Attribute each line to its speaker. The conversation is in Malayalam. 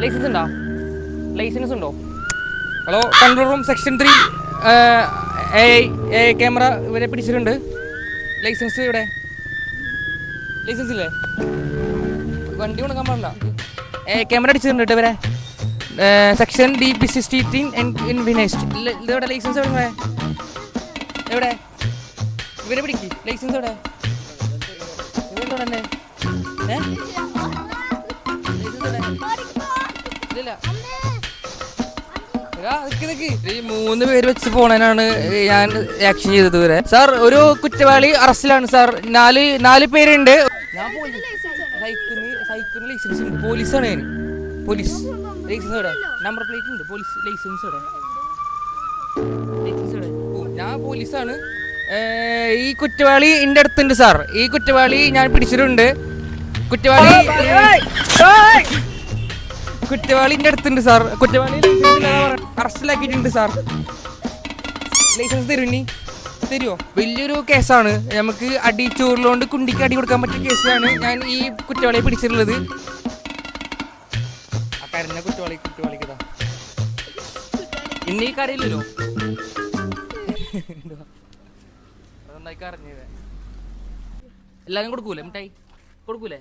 Speaker 1: ലൈസൻസ് ഉണ്ടോ? ലൈസൻസ് ഉണ്ടോ? Hello, control room section 3 camera ഇവരെ പിടിച്ചിട്ടുണ്ട്. ലൈസൻസ് ഇവിടെ? ലൈസൻസ് ഇല്ലേ? വണ്ടി കൊടുക്കാൻ പാടില്ല. ക്യാമറ അടിച്ചിട്ടുണ്ട് കേട്ടോ ഇവരെ. സെക്ഷൻ DP16 ഇതെവിടെ? ലൈസൻസ് എവിടെ? എവിടെ ഇവരെ പിടിക്ക്. ലൈസൻസ് എവിടെ? ഇവരുടെ തന്നെ ഇല്ല. 3 പേര് വെച്ച് പോണേനാണ് ഞാൻ ആക്ഷൻ ചെയ്തത് വരെ. സാർ, ഒരു കുറ്റവാളി അറസ്റ്റിലാണ് സാർ. 4 പേരുണ്ട്. ഞാൻ സൈക്കിളിന് ലൈസൻസ് ഉണ്ട്. പോലീസാണ് ഞാൻ. പോലീസ് ലൈസൻസ് ഇവിടെ. നമ്പർ പ്ലേറ്റ് ഉണ്ട്. പോലീസ് ലൈസൻസ് ഇവിടെ. ലൈസൻസ് ഇവിടെ. ഞാൻ പോലീസാണ്. ഈ കുറ്റവാളി എൻ്റെ അടുത്തുണ്ട് സാർ. ഈ കുറ്റവാളി ഞാൻ പിടിച്ചിട്ടുണ്ട്. കുറ്റവാളി എൻ്റെ അടുത്തുണ്ട് സാർ. കുറ്റവാളി അറസ്റ്റിലാക്കിയിട്ടുണ്ട് സാർ. ലൈസൻസ് തരുമോ? വലിയൊരു കേസാണ്. നമുക്ക് ചൂറിലോണ്ട് കുണ്ടിക്ക് അടി കൊടുക്കാൻ പറ്റിയ കേസാണ് ഞാൻ ഈ കുറ്റവാളിയെ പിടിച്ചിട്ടുള്ളത്. ആ കരഞ്ഞ കുറ്റവാളിക്കതാ ഇന്നീ കരയില്ലല്ലോ. അതെന്തായി കരഞ്ഞത്? എല്ലാരും കൊടുക്കൂലേ? മിഠായി കൊടുക്കൂലേ?